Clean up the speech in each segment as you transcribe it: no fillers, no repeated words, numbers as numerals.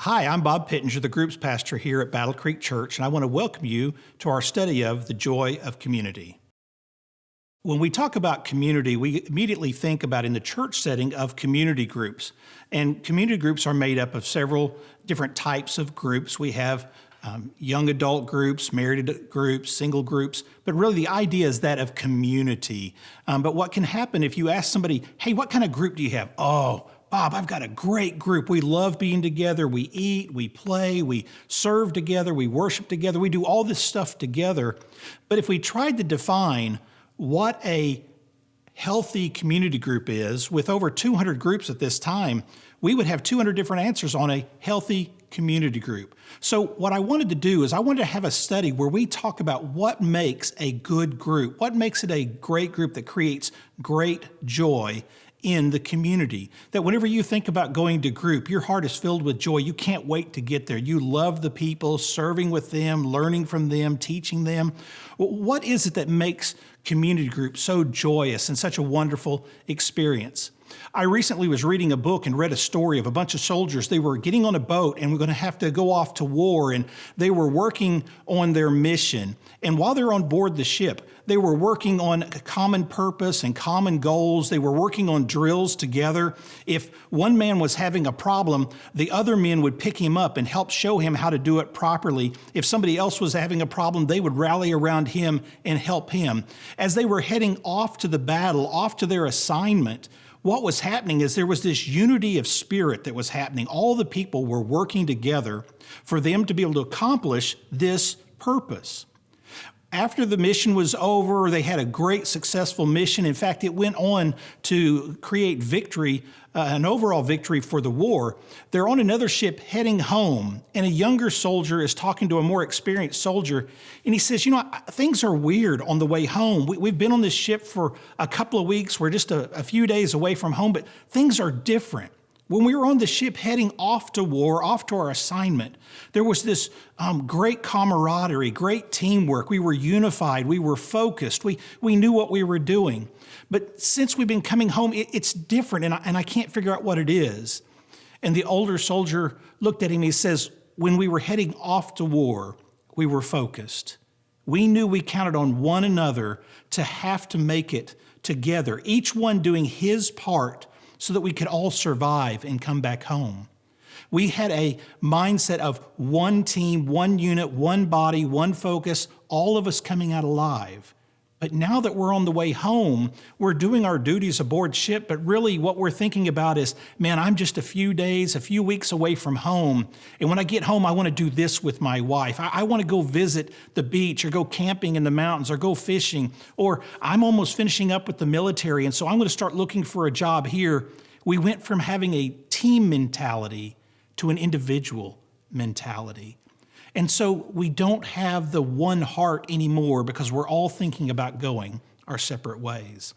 Hi, I'm Bob Pittenger, the groups pastor here at BattleCreek Church, and I want to welcome you to our study of the joy of community. When we talk about community, we immediately think about in the church setting of community groups. And community groups are made up of several different types of groups. We have young adult groups, married groups, single groups, but really the idea is that of community. But what can happen if you ask somebody, hey, what kind of group do you have? Oh, Bob, I've got a great group. We love being together. We eat, we play, we serve together, we worship together. We do all this stuff together. But if we tried to define what a healthy community group is, with over 200 groups at this time, we would have 200 different answers on a healthy community group. So what I wanted to do is I wanted to have a study where we talk about what makes a good group, what makes it a great group that creates great joy in the community. That whenever you think about going to group, your heart is filled with joy. You can't wait to get there. You love the people, serving with them, learning from them, teaching them. What is it that makes community group so joyous and such a wonderful experience? I recently was reading a book and read a story of a bunch of soldiers. They were getting on a boat and were going to have to go off to war, and they were working on their mission. And while they're on board the ship, they were working on a common purpose and common goals. They were working on drills together. If one man was having a problem, the other men would pick him up and help show him how to do it properly. If somebody else was having a problem, they would rally around him and help him. As they were heading off to the battle, off to their assignment, what was happening is there was this unity of spirit that was happening. All the people were working together for them to be able to accomplish this purpose. After the mission was over, they had a great successful mission. In fact, it went on to create victory, an overall victory for the war. They're on another ship heading home, and a younger soldier is talking to a more experienced soldier, and he says, things are weird on the way home. We've been on this ship for a couple of weeks. We're just a few days away from home, but things are different. When we were on the ship heading off to war, off to our assignment, there was this great camaraderie, great teamwork. We were unified. We were focused. We knew what we were doing. But since we've been coming home, it's different, and I can't figure out what it is. And the older soldier looked at him and he says, when we were heading off to war, we were focused. We knew we counted on one another to have to make it together, each one doing his part so that we could all survive and come back home. We had a mindset of one team, one unit, one body, one focus, all of us coming out alive. But now that we're on the way home, we're doing our duties aboard ship, but really what we're thinking about is, man, I'm just a few days, a few weeks away from home. And when I get home, I want to do this with my wife. I want to go visit the beach or go camping in the mountains or go fishing, or I'm almost finishing up with the military, and so I'm going to start looking for a job here. We went from having a team mentality to an individual mentality. And so we don't have the one heart anymore because we're all thinking about going our separate ways.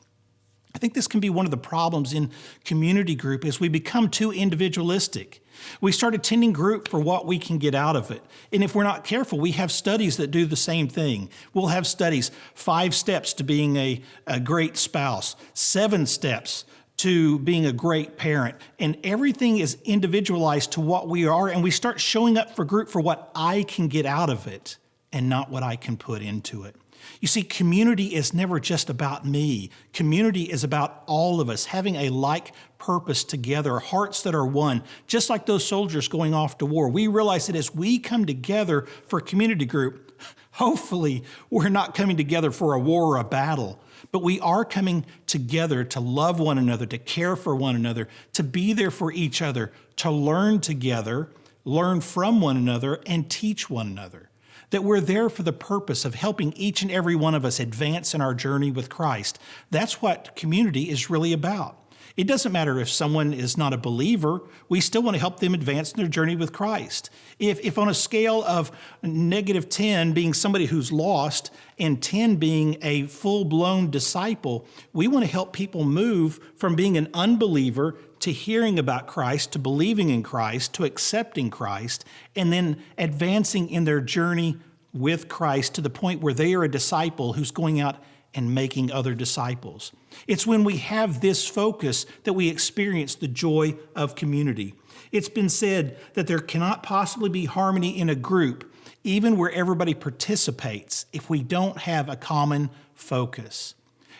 I think this can be one of the problems in community group is we become too individualistic. We start attending group for what we can get out of it. And if we're not careful, we have studies that do the same thing. We'll have studies, 5 steps to being a great spouse, 7 steps to being a great parent, and everything is individualized to what we are, and we start showing up for group for what I can get out of it and not what I can put into it. You see, community is never just about me. Community is about all of us having a like purpose together, hearts that are one, just like those soldiers going off to war. We realize that as we come together for community group, hopefully we're not coming together for a war or a battle, but we are coming together to love one another, to care for one another, to be there for each other, to learn together, learn from one another, and teach one another. That we're there for the purpose of helping each and every one of us advance in our journey with Christ. That's what community is really about. It doesn't matter if someone is not a believer, we still want to help them advance in their journey with Christ. If on a scale of -10 being somebody who's lost and 10 being a full-blown disciple, we want to help people move from being an unbeliever to hearing about Christ, to believing in Christ, to accepting Christ, and then advancing in their journey with Christ to the point where they are a disciple who's going out and making other disciples. It's when we have this focus that we experience the joy of community. It's been said that there cannot possibly be harmony in a group, even where everybody participates, if we don't have a common focus.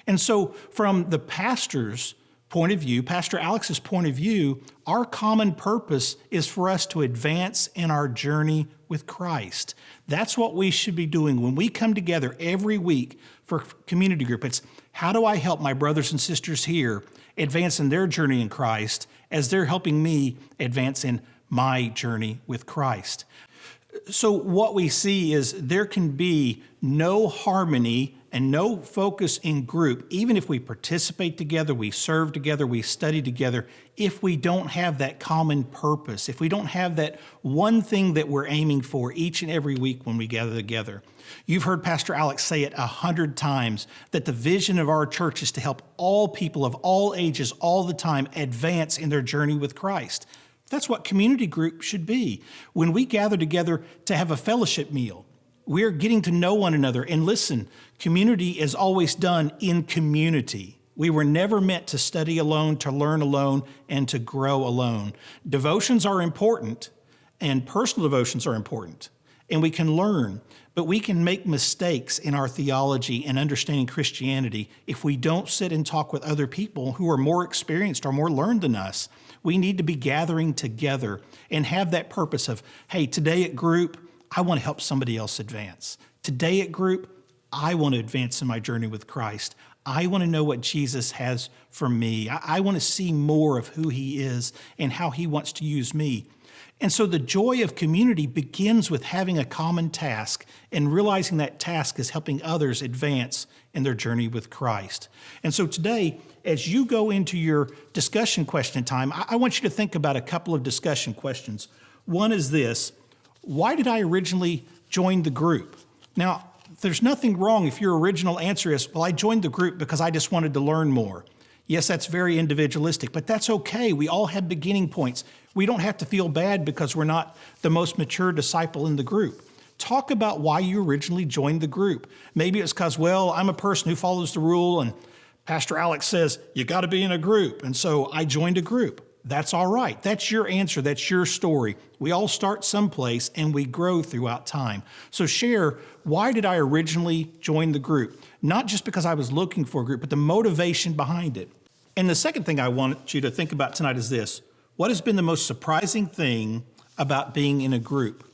And so from the pastor's point of view, Pastor Alex's point of view, our common purpose is for us to advance in our journey with Christ. That's what we should be doing when we come together every week for community group. It's how do I help my brothers and sisters here advance in their journey in Christ as they're helping me advance in my journey with Christ. So what we see is there can be no harmony and no focus in group, even if we participate together, we serve together, we study together, if we don't have that common purpose, if we don't have that one thing that we're aiming for each and every week when we gather together. You've heard Pastor Alex say it 100 times, that the vision of our church is to help all people of all ages, all the time, advance in their journey with Christ. That's what community group should be. When we gather together to have a fellowship meal, we're getting to know one another. And listen, community is always done in community. We were never meant to study alone, to learn alone, and to grow alone. Devotions are important, and personal devotions are important, and we can learn, but we can make mistakes in our theology and understanding Christianity if we don't sit and talk with other people who are more experienced or more learned than us. We need to be gathering together and have that purpose of, hey, today at group, I want to help somebody else advance. Today at group, I want to advance in my journey with Christ. I want to know what Jesus has for me. I want to see more of who he is and how he wants to use me. And so the joy of community begins with having a common task and realizing that task is helping others advance in their journey with Christ. And so today, as you go into your discussion question time, I want you to think about a couple of discussion questions. One is this: why did I originally join the group? Now, there's nothing wrong if your original answer is, well, I joined the group because I just wanted to learn more. Yes, that's very individualistic, but that's okay. We all have beginning points. We don't have to feel bad because we're not the most mature disciple in the group. Talk about why you originally joined the group. Maybe it's because, well, I'm a person who follows the rule and Pastor Alex says, you got to be in a group. And so I joined a group. That's all right. That's your answer. That's your story. We all start someplace and we grow throughout time. So share, why did I originally join the group? Not just because I was looking for a group, but the motivation behind it. And the second thing I want you to think about tonight is this: what has been the most surprising thing about being in a group?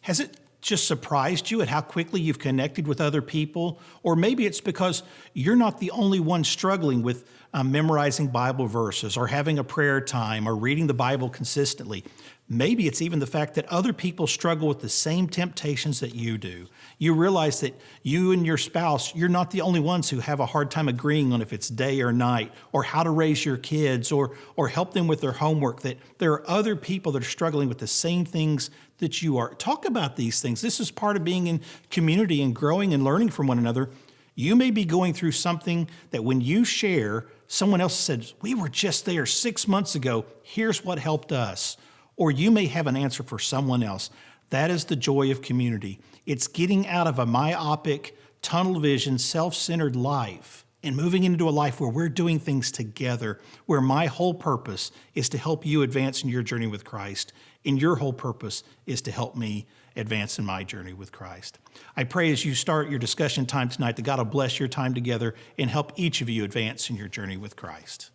Has it just surprised you at how quickly you've connected with other people? Or maybe it's because you're not the only one struggling with memorizing Bible verses or having a prayer time or reading the Bible consistently. Maybe it's even the fact that other people struggle with the same temptations that you do. You realize that you and your spouse, you're not the only ones who have a hard time agreeing on if it's day or night, or how to raise your kids, or help them with their homework, that there are other people that are struggling with the same things that you are. Talk about these things. This is part of being in community and growing and learning from one another. You may be going through something that when you share, someone else says, we were just there 6 months ago. Here's what helped us. Or you may have an answer for someone else. That is the joy of community. It's getting out of a myopic, tunnel vision, self-centered life and moving into a life where we're doing things together, where my whole purpose is to help you advance in your journey with Christ, and your whole purpose is to help me advance in my journey with Christ. I pray as you start your discussion time tonight that God will bless your time together and help each of you advance in your journey with Christ.